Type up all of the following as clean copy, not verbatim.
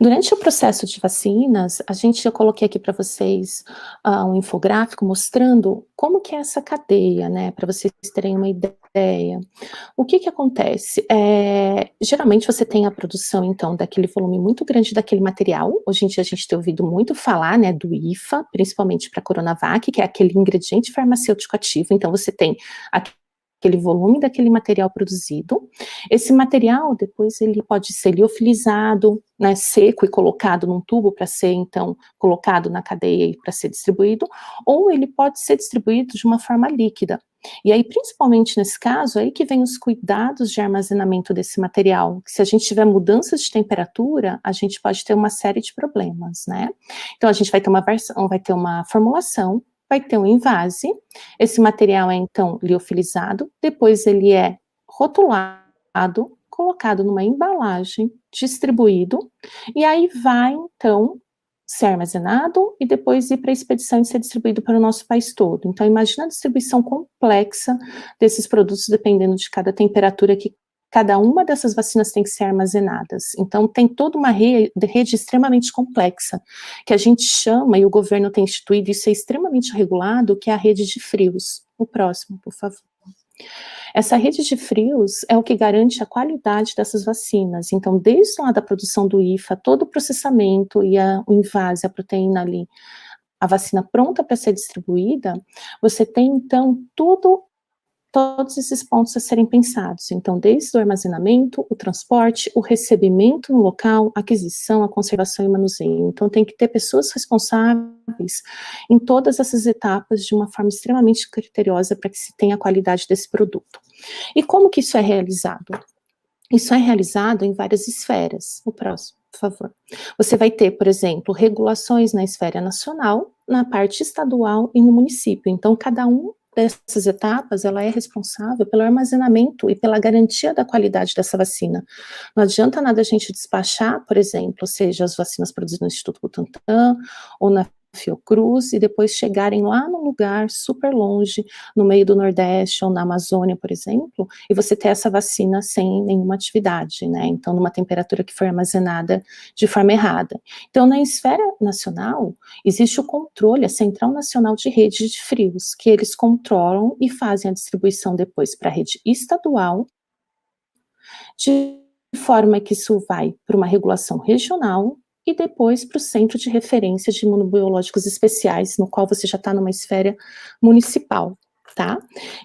Durante o processo de vacinas, eu coloquei aqui para vocês, um infográfico mostrando como que é essa cadeia, né, para vocês terem uma ideia. O que que acontece? Geralmente você tem a produção, então, daquele volume muito grande daquele material. Hoje em dia a gente tem ouvido muito falar, né, do IFA, principalmente para Coronavac, que é aquele ingrediente farmacêutico ativo. Então você tem aquele volume daquele material produzido. Esse material, depois, ele pode ser liofilizado, né, seco e colocado num tubo para ser, então, colocado na cadeia e para ser distribuído, ou ele pode ser distribuído de uma forma líquida. E aí, principalmente nesse caso, aí que vem os cuidados de armazenamento desse material, que se a gente tiver mudanças de temperatura, a gente pode ter uma série de problemas, né? Então, a gente vai ter uma formulação, vai ter um envase, esse material é, então, liofilizado, depois ele é rotulado, colocado numa embalagem, distribuído, e aí vai, então, ser armazenado e depois ir para a expedição e ser distribuído para o nosso país todo. Então, imagina a distribuição complexa desses produtos, dependendo de cada temperatura que cada uma dessas vacinas tem que ser armazenadas. Então, tem toda uma rede extremamente complexa, que a gente chama, e o governo tem instituído, isso é extremamente regulado, que é a rede de frios. O próximo, por favor. Essa rede de frios é o que garante a qualidade dessas vacinas. Então, desde lá da produção do IFA, todo o processamento e o invase, a proteína ali, a vacina pronta para ser distribuída, você tem, então, todos esses pontos a serem pensados. Então, desde o armazenamento, o transporte, o recebimento no local, a aquisição, a conservação e o manuseio. Então, tem que ter pessoas responsáveis em todas essas etapas de uma forma extremamente criteriosa para que se tenha a qualidade desse produto. E como que isso é realizado? Isso é realizado em várias esferas. O próximo, por favor. Você vai ter, por exemplo, regulações na esfera nacional, na parte estadual e no município. Então, cada um dessas etapas, ela é responsável pelo armazenamento e pela garantia da qualidade dessa vacina. Não adianta nada a gente despachar, por exemplo, seja as vacinas produzidas no Instituto Butantan ou na Fiocruz, e depois chegarem lá num lugar super longe, no meio do Nordeste ou na Amazônia, por exemplo, e você ter essa vacina sem nenhuma atividade, né? Então, numa temperatura que foi armazenada de forma errada. Então, na esfera nacional, existe o controle, a Central Nacional de Rede de Frios, que eles controlam e fazem a distribuição depois para a rede estadual, de forma que isso vai para uma regulação regional e depois para o Centro de Referência de Imunobiológicos Especiais, no qual você já está numa esfera municipal, tá?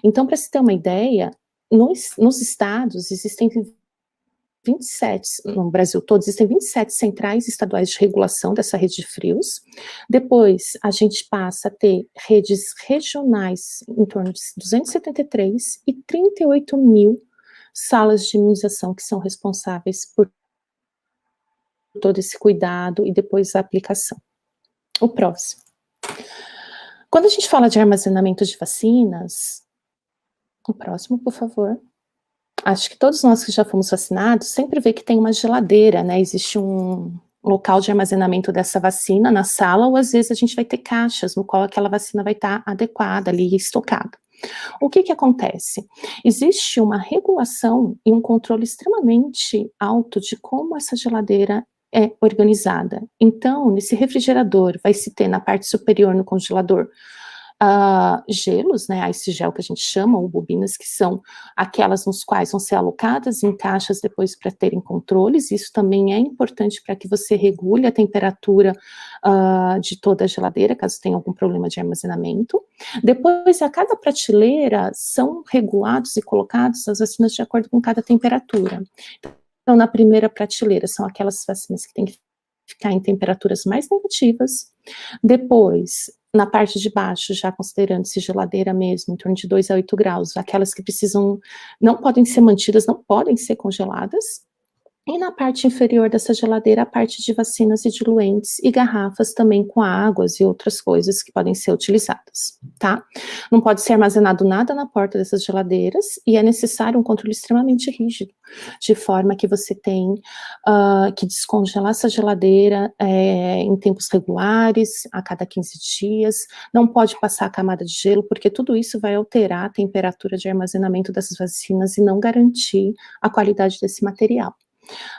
Então, para se ter uma ideia, nos estados existem 27, no Brasil todo, existem 27 centrais estaduais de regulação dessa rede de frios. Depois, a gente passa a ter redes regionais em torno de 273 e 38 mil salas de imunização que são responsáveis por todo esse cuidado e depois a aplicação. O próximo. Quando a gente fala de armazenamento de vacinas, o próximo, por favor. Acho que todos nós que já fomos vacinados sempre vê que tem uma geladeira, né? Existe um local de armazenamento dessa vacina na sala, ou às vezes a gente vai ter caixas no qual aquela vacina vai estar adequada ali, estocada. O que que acontece? Existe uma regulação e um controle extremamente alto de como essa geladeira é organizada. Então, nesse refrigerador, vai se ter na parte superior no congelador gelos, né, ice gel que a gente chama, ou bobinas, que são aquelas nos quais vão ser alocadas em caixas depois para terem controles. Isso também é importante para que você regule a temperatura de toda a geladeira, caso tenha algum problema de armazenamento. Depois, a cada prateleira são regulados e colocados as vacinas de acordo com cada temperatura. Então, na primeira prateleira são aquelas vacinas que têm que ficar em temperaturas mais negativas. Depois, na parte de baixo, já considerando-se geladeira mesmo, em torno de 2 a 8 graus, aquelas que precisam, não podem ser mantidas, não podem ser congeladas. E na parte inferior dessa geladeira, a parte de vacinas e diluentes e garrafas também com águas e outras coisas que podem ser utilizadas, tá? Não pode ser armazenado nada na porta dessas geladeiras e é necessário um controle extremamente rígido, de forma que você tem que descongelar essa geladeira em tempos regulares, a cada 15 dias, não pode passar a camada de gelo, porque tudo isso vai alterar a temperatura de armazenamento dessas vacinas e não garantir a qualidade desse material.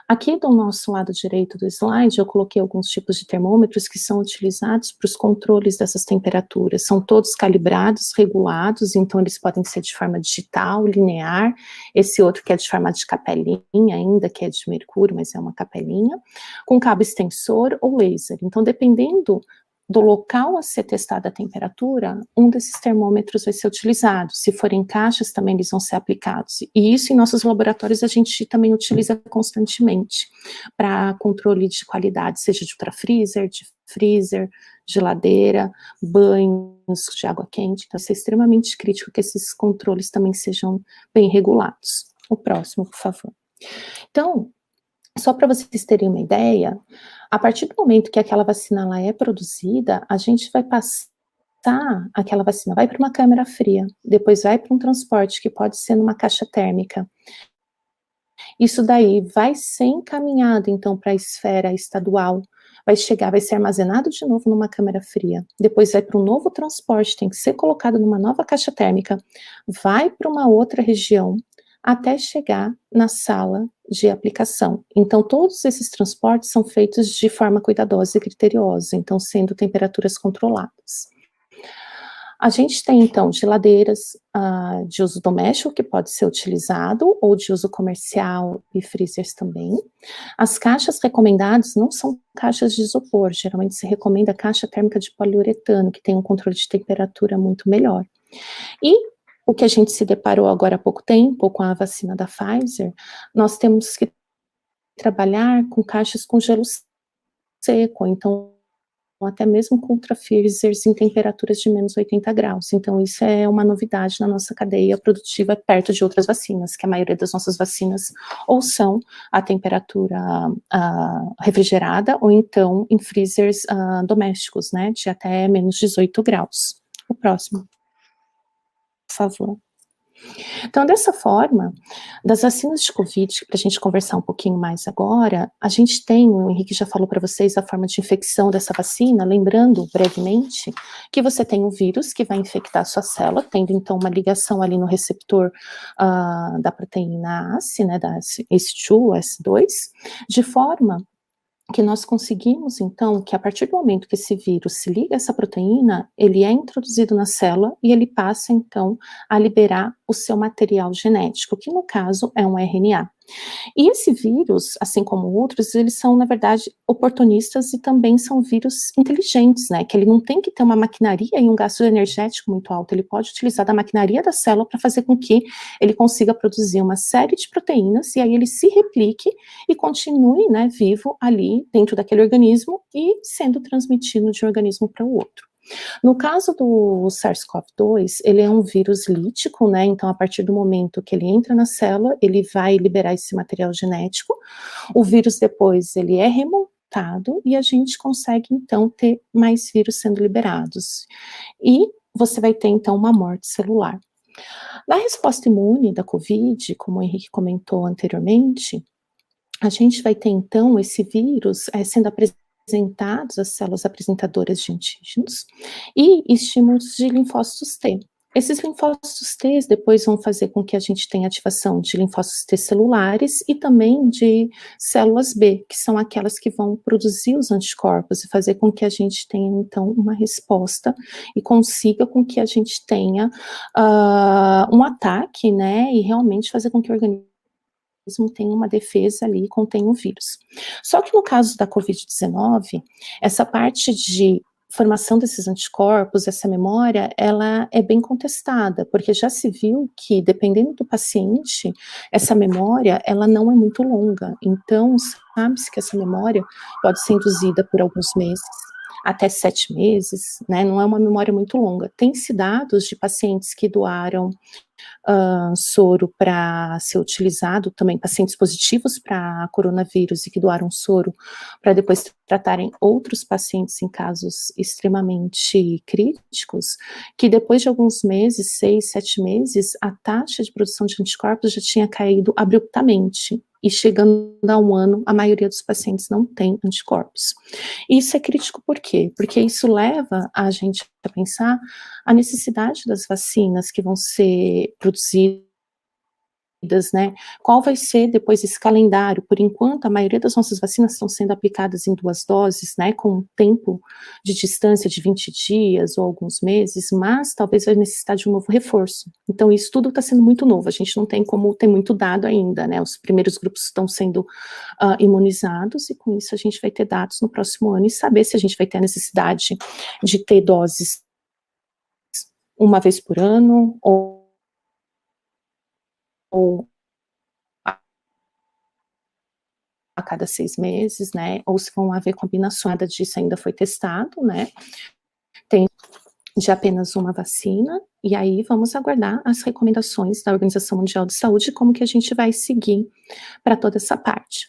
Aqui do nosso lado direito do slide, eu coloquei alguns tipos de termômetros que são utilizados para os controles dessas temperaturas. São todos calibrados, regulados, então eles podem ser de forma digital, linear, esse outro que é de forma de capelinha ainda, que é de mercúrio, mas é uma capelinha, com cabo extensor ou laser. Então, dependendo do local a ser testada a temperatura, um desses termômetros vai ser utilizado. Se forem caixas, também eles vão ser aplicados. E isso em nossos laboratórios a gente também utiliza constantemente para controle de qualidade, seja de ultrafreezer, de freezer, geladeira, banhos de água quente. Então, isso é extremamente crítico que esses controles também sejam bem regulados. O próximo, por favor. Então, só para vocês terem uma ideia, a partir do momento que aquela vacina ela é produzida, a gente vai passar aquela vacina, vai para uma câmara fria, depois vai para um transporte que pode ser numa caixa térmica. Isso daí vai ser encaminhado, então, para a esfera estadual, vai chegar, vai ser armazenado de novo numa câmara fria, depois vai para um novo transporte, tem que ser colocado numa nova caixa térmica, vai para uma outra região, até chegar na sala de aplicação. Então, todos esses transportes são feitos de forma cuidadosa e criteriosa, então, sendo temperaturas controladas. A gente tem, então, geladeiras de uso doméstico, que pode ser utilizado, ou de uso comercial, e freezers também. As caixas recomendadas não são caixas de isopor, geralmente se recomenda a caixa térmica de poliuretano, que tem um controle de temperatura muito melhor. E o que a gente se deparou agora há pouco tempo com a vacina da Pfizer, nós temos que trabalhar com caixas com gelo seco, então até mesmo com ultrafreezers em temperaturas de menos 80 graus. Então isso é uma novidade na nossa cadeia produtiva perto de outras vacinas, que a maioria das nossas vacinas ou são a temperatura refrigerada ou então em freezers domésticos, né, de até menos 18 graus. O próximo, por favor. Então, dessa forma, das vacinas de Covid, para a gente conversar um pouquinho mais agora, a gente tem, o Henrique já falou para vocês a forma de infecção dessa vacina, lembrando brevemente que você tem um vírus que vai infectar a sua célula, tendo então uma ligação ali no receptor da proteína ACE, né, da ACE2, S2, de forma que nós conseguimos, então, que a partir do momento que esse vírus se liga a essa proteína, ele é introduzido na célula e ele passa, então, a liberar o seu material genético, que no caso é um RNA. E esse vírus, assim como outros, eles são, na verdade, oportunistas e também são vírus inteligentes, né? Que ele não tem que ter uma maquinaria e um gasto energético muito alto, ele pode utilizar da maquinaria da célula para fazer com que ele consiga produzir uma série de proteínas e aí ele se replique e continue, né, vivo ali dentro daquele organismo e sendo transmitido de um organismo para o outro. No caso do SARS-CoV-2, ele é um vírus lítico, né, então a partir do momento que ele entra na célula, ele vai liberar esse material genético, o vírus depois ele é remontado e a gente consegue então ter mais vírus sendo liberados. E você vai ter então uma morte celular. Na resposta imune da COVID, como o Henrique comentou anteriormente, a gente vai ter então esse vírus sendo apresentados às células apresentadoras de antígenos e estímulos de linfócitos T. Esses linfócitos T depois vão fazer com que a gente tenha ativação de linfócitos T celulares e também de células B, que são aquelas que vão produzir os anticorpos e fazer com que a gente tenha, então, uma resposta e consiga com que a gente tenha um ataque, né, e realmente fazer com que o organismo tem uma defesa ali e contém o vírus. Só que no caso da Covid-19, essa parte de formação desses anticorpos, essa memória, ela é bem contestada, porque já se viu que, dependendo do paciente, essa memória, ela não é muito longa. Então, sabe-se que essa memória pode ser induzida por alguns meses, até 7 meses, né? Não é uma memória muito longa. Tem-se dados de pacientes que doaram soro para ser utilizado, também pacientes positivos para coronavírus e que doaram soro para depois tratarem outros pacientes em casos extremamente críticos, que depois de alguns meses, 6, 7 meses, a taxa de produção de anticorpos já tinha caído abruptamente, e chegando a 1 ano, a maioria dos pacientes não tem anticorpos. Isso é crítico por quê? Porque isso leva a gente a pensar a necessidade das vacinas que vão ser produzidas né, qual vai ser depois esse calendário. Por enquanto, a maioria das nossas vacinas estão sendo aplicadas em 2 doses, né, com um tempo de distância de 20 dias ou alguns meses, mas talvez vai necessitar de um novo reforço. Então isso tudo está sendo muito novo, a gente não tem como ter muito dado ainda, né, os primeiros grupos estão sendo imunizados, e com isso a gente vai ter dados no próximo ano e saber se a gente vai ter a necessidade de ter doses uma vez por ano, ou a cada 6 meses, né, ou se vão haver combinações, nada disso ainda foi testado, né, tem de apenas uma vacina, e aí vamos aguardar as recomendações da Organização Mundial de Saúde, como que a gente vai seguir para toda essa parte.